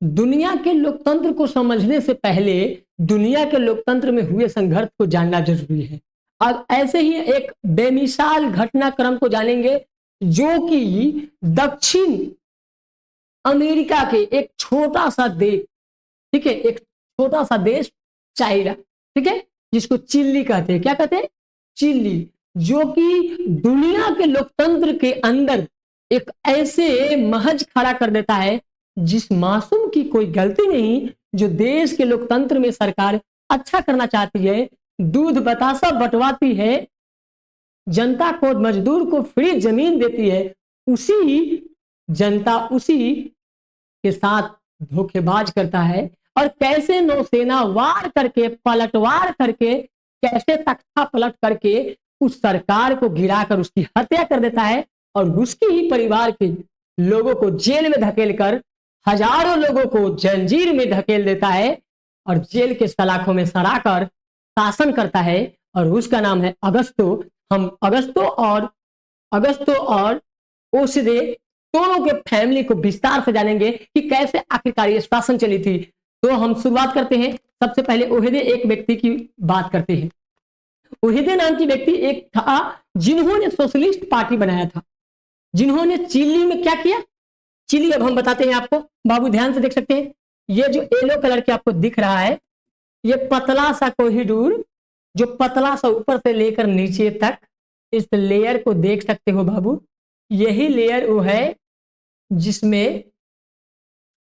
दुनिया के लोकतंत्र को समझने से पहले दुनिया के लोकतंत्र में हुए संघर्ष को जानना जरूरी है। अब ऐसे ही एक बेमिसाल घटनाक्रम को जानेंगे जो कि दक्षिण अमेरिका के एक छोटा सा देश, ठीक है, एक छोटा सा देश चाइना, ठीक है, जिसको चिल्ली कहते हैं। क्या कहते हैं? चिल्ली, जो कि दुनिया के लोकतंत्र के अंदर एक ऐसे महज खड़ा कर देता है जिस मासूम की कोई गलती नहीं, जो देश के लोकतंत्र में सरकार अच्छा करना चाहती है, दूध बतासा बंटवाती है, जनता को, मजदूर को फ्री जमीन देती है, उसी जनता उसी के साथ धोखेबाज करता है। और कैसे नौसेना वार करके, पलटवार करके, कैसे तख्ता पलट करके उस सरकार को गिराकर उसकी हत्या कर देता है और उसके ही परिवार के लोगों को जेल में धकेल कर, हजारों लोगों को जंजीर में धकेल देता है और जेल के सलाखों में सड़ाकर शासन करता है। और उसका नाम है अगस्तो। हम अगस्तो और ओसदे दोनों के फैमिली को विस्तार से जानेंगे कि कैसे आखिरकार ये शासन चली थी। तो हम शुरुआत करते हैं। सबसे पहले ओहेदे एक व्यक्ति की बात करते हैं। ओहेदे नाम की व्यक्ति एक था जिन्होंने सोशलिस्ट पार्टी बनाया था, जिन्होंने चिली में क्या किया। चिली अब हम बताते हैं आपको, बाबू ध्यान से देख सकते हैं। ये जो येलो कलर के आपको दिख रहा है, ये पतला सा कोहिडोर, जो पतला सा ऊपर से लेकर नीचे तक, इस लेयर को देख सकते हो बाबू। यही लेयर वो है जिसमें,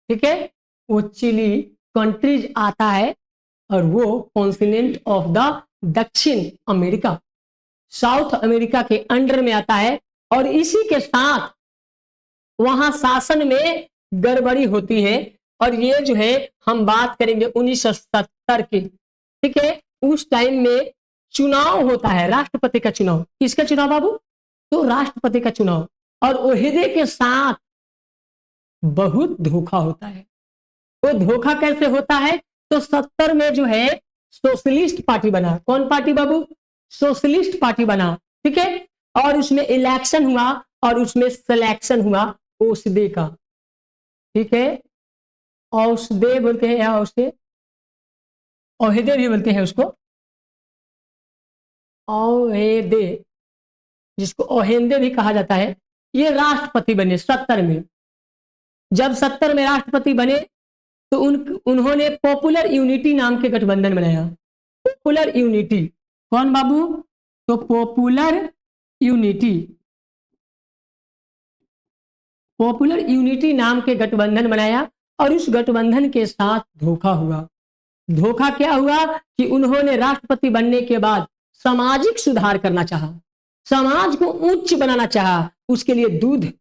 ठीक है, वो चिली कंट्रीज आता है और वो कॉन्टिनेंट ऑफ द दक्षिण अमेरिका, साउथ अमेरिका के अंडर में आता है। और इसी के साथ वहां शासन में गड़बड़ी होती है। और ये जो है हम बात करेंगे 1970 की, ठीक है, उस टाइम में चुनाव होता है, राष्ट्रपति का चुनाव। किसका चुनाव बाबू? तो राष्ट्रपति का चुनाव। और ओहेदे के साथ बहुत धोखा होता है। वो धोखा कैसे होता है? तो 70 में जो है सोशलिस्ट पार्टी बना। कौन पार्टी बाबू? सोशलिस्ट पार्टी बना, ठीक है। और उसमें इलेक्शन हुआ और उसमें सिलेक्शन हुआ ओसदे का, ठीक है। औसदे बोलते हैं या औसदे, ओहेदे भी बोलते हैं उसको, ओहेदे, जिसको ओहेंदे भी कहा जाता है। ये राष्ट्रपति बने 70 में। जब 70 में राष्ट्रपति बने तो उन्होंने पॉपुलर यूनिटी नाम के गठबंधन बनाया। पॉपुलर यूनिटी, कौन बाबू? तो पॉपुलर यूनिटी, पॉपुलर यूनिटी नाम के गठबंधन बनाया। और उस गठबंधन के साथ धोखा हुआ। धोखा क्या हुआ कि उन्होंने राष्ट्रपति बनने के बाद सामाजिक सुधार करना चाहा, समाज को उच्च बनाना चाहा, उसके लिए दूध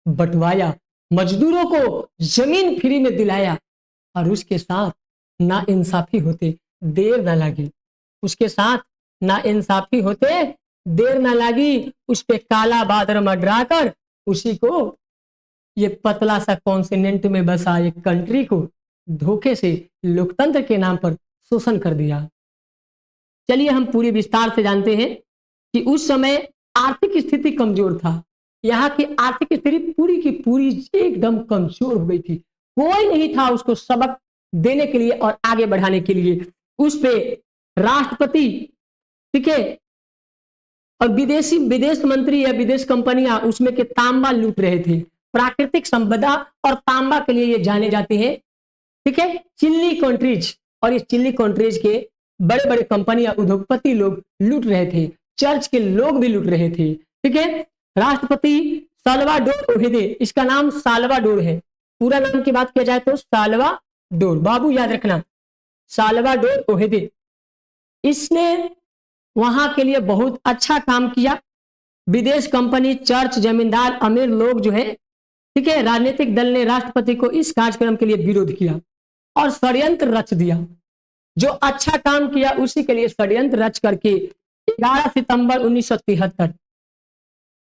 बंटवाया, मजदूरों को जमीन फ्री में दिलाया। और उसके साथ ना इंसाफी होते देर ना लगी, उसके साथ ना इंसाफी होते देर ना लगी, उस पे काला बादल मंडरा कर उसी को, ये पतला सा कॉन्टिनेंट में बसा एक कंट्री को धोखे से लोकतंत्र के नाम पर शोषण कर दिया। चलिए हम पूरी विस्तार से जानते हैं कि उस समय आर्थिक स्थिति कमजोर था। यहाँ की आर्थिक स्थिति पूरी की पूरी एकदम कमजोर हो गई थी। कोई नहीं था उसको सबक देने के लिए और आगे बढ़ाने के लिए। उस पे राष्ट्रपति, ठीक है, और विदेश मंत्री या विदेश कंपनियां उसमें के तांबा लूट रहे थे। प्राकृतिक संपदा और तांबा के लिए ये जाने जाते हैं, ठीक है, चिल्ली कंट्रीज। और इस चिल्ली कंट्रीज के बड़े बड़े कंपनियां, उद्योगपति लोग लूट रहे थे, चर्च के लोग भी लूट रहे थे, ठीक है। राष्ट्रपति साल्वाडोर ओहेदे, इसका नाम साल्वाडोर है। पूरा नाम की बात किया जाए तो साल्वाडोर, बाबू याद रखना, साल्वाडोर ओहेदे। इसने वहां के लिए बहुत अच्छा काम किया। विदेश कंपनी, चर्च, जमींदार, अमीर लोग जो है, ठीक है, राजनीतिक दल ने राष्ट्रपति को इस कार्यक्रम के लिए विरोध किया और षड्यंत्र रच दिया। जो अच्छा काम किया उसी के लिए षड्यंत्र रच करके 11 सितंबर 1973,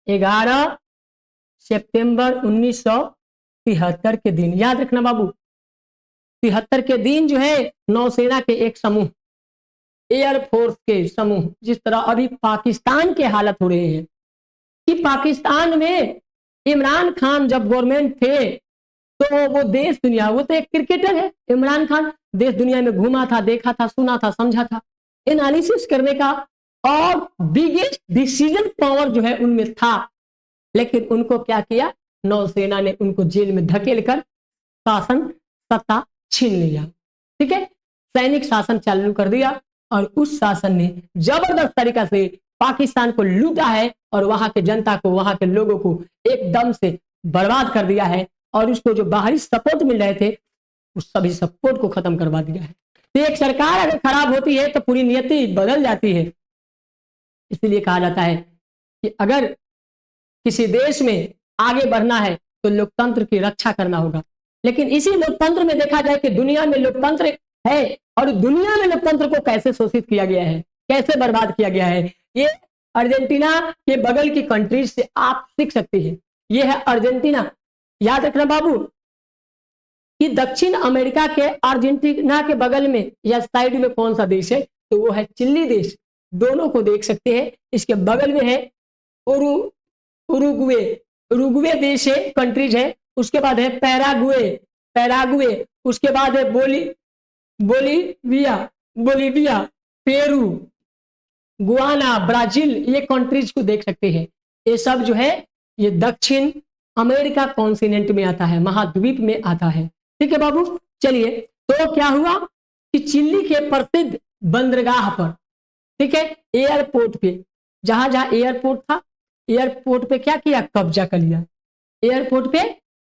11 सितंबर 1973 के दिन, याद रखना बाबू, 73 के दिन जो है नौसेना के एक समूह, एयरफोर्स के समूह, जिस तरह अभी पाकिस्तान के हालत हो रहे हैं कि पाकिस्तान में इमरान खान जब गवर्नमेंट थे तो वो देश दुनिया, वो तो एक क्रिकेटर है इमरान खान, देश दुनिया में घूमा था, देखा था, सुना था, समझा था, एनालिसिस करने का और बिगेस्ट डिसीजन पावर जो है उनमें था। लेकिन उनको क्या किया, नौसेना ने उनको जेल में धकेल कर शासन सत्ता छीन लिया। ठीक है, सैनिक शासन चालू कर दिया और उस शासन ने जबरदस्त तरीका से पाकिस्तान को लूटा है और वहां के जनता को, वहां के लोगों को एकदम से बर्बाद कर दिया है और उसको जो बाहरी सपोर्ट मिल रहे थे उस सभी सपोर्ट को खत्म करवा दिया है। तो एक सरकार अगर खराब होती है तो पूरी नियति बदल जाती है। इसीलिए कहा जाता है कि अगर किसी देश में आगे बढ़ना है तो लोकतंत्र की रक्षा करना होगा। लेकिन इसी लोकतंत्र में देखा जाए कि दुनिया में लोकतंत्र है और दुनिया में लोकतंत्र को कैसे शोषित किया गया है, कैसे बर्बाद किया गया है, ये अर्जेंटीना के बगल की कंट्रीज से आप सीख सकते हैं। ये है अर्जेंटीना। याद रखना बाबू कि दक्षिण अमेरिका के अर्जेंटीना के बगल में या साइड में कौन सा देश है, तो वो है चिली देश। दोनों को देख सकते हैं। इसके बगल में है उरुग्वे, उरुग्वे देश है, कंट्रीज है। उसके बाद है पैराग्वे, पैराग्वे। उसके बाद है Bolivia, Bolivia, Peru, Guana, Brazil. ये कंट्रीज को देख सकते हैं। ये सब जो है ये दक्षिण अमेरिका कॉन्टिनेंट में आता है, महाद्वीप में आता है। ठीक है बाबू, चलिए। तो क्या हुआ कि चिली के प्रसिद्ध बंदरगाह पर, ठीक है, एयरपोर्ट पे, जहां जहां एयरपोर्ट था, एयरपोर्ट पे क्या किया, कब्जा कर लिया। एयरपोर्ट पे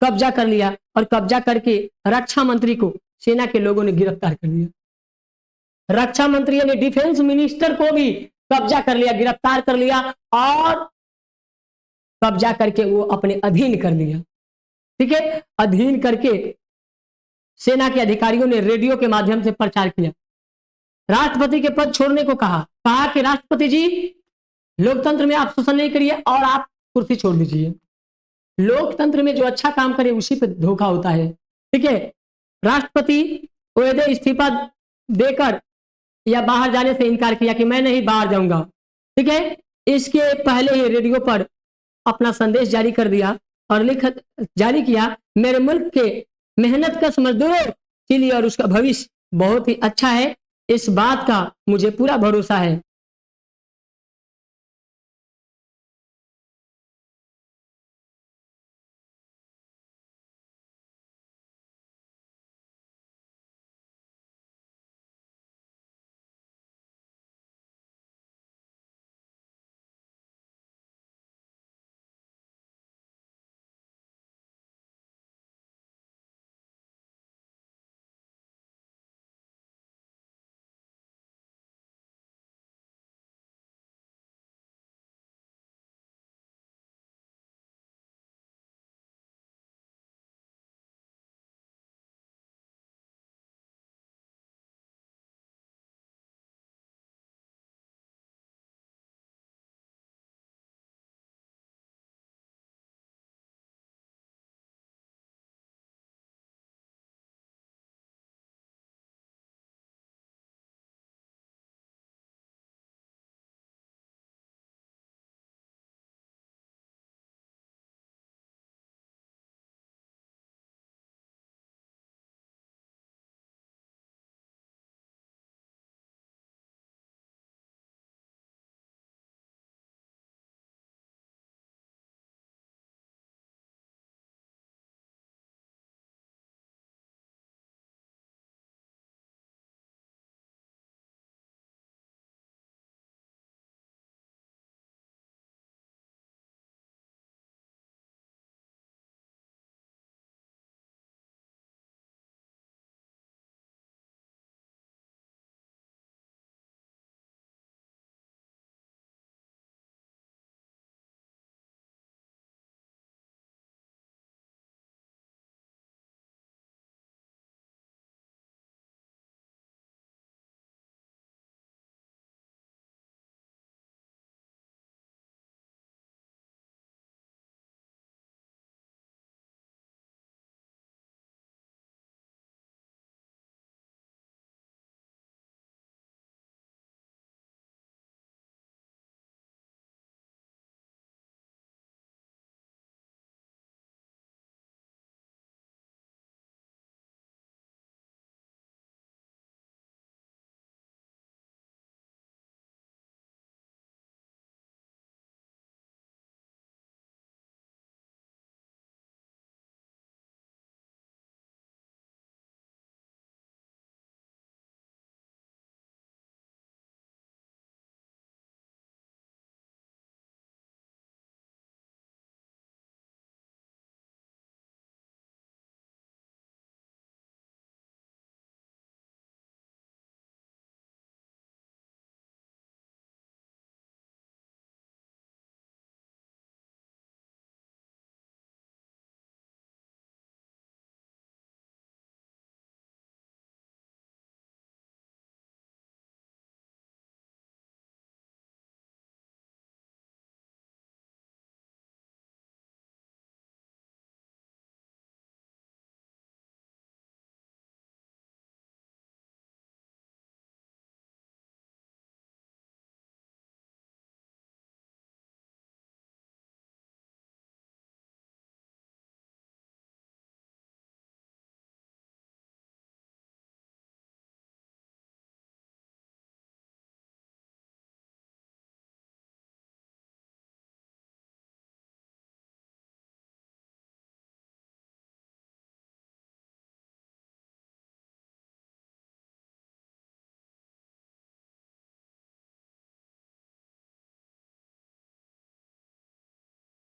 कब्जा कर लिया और कब्जा करके रक्षा मंत्री को सेना के लोगों ने गिरफ्तार कर लिया। रक्षा मंत्री ने डिफेंस मिनिस्टर को भी कब्जा कर लिया, गिरफ्तार कर लिया और कब्जा करके वो अपने अधीन कर लिया। ठीक है, अधीन करके सेना के अधिकारियों ने रेडियो के माध्यम से प्रचार किया, राष्ट्रपति के पद छोड़ने को कहा कि राष्ट्रपति जी लोकतंत्र में आप शोषण नहीं करिए और आप कुर्सी छोड़ दीजिए। लोकतंत्र में जो अच्छा काम करे उसी पे धोखा होता है। ठीक है, राष्ट्रपति ओएदे इस्तीफा देकर या बाहर जाने से इनकार किया कि मैं नहीं बाहर जाऊंगा। ठीक है, इसके पहले ही रेडियो पर अपना संदेश जारी कर दिया और जारी किया, मेरे मुल्क के मेहनत कश मजदूरों के लिए और उसका भविष्य बहुत ही अच्छा है, इस बात का मुझे पूरा भरोसा है।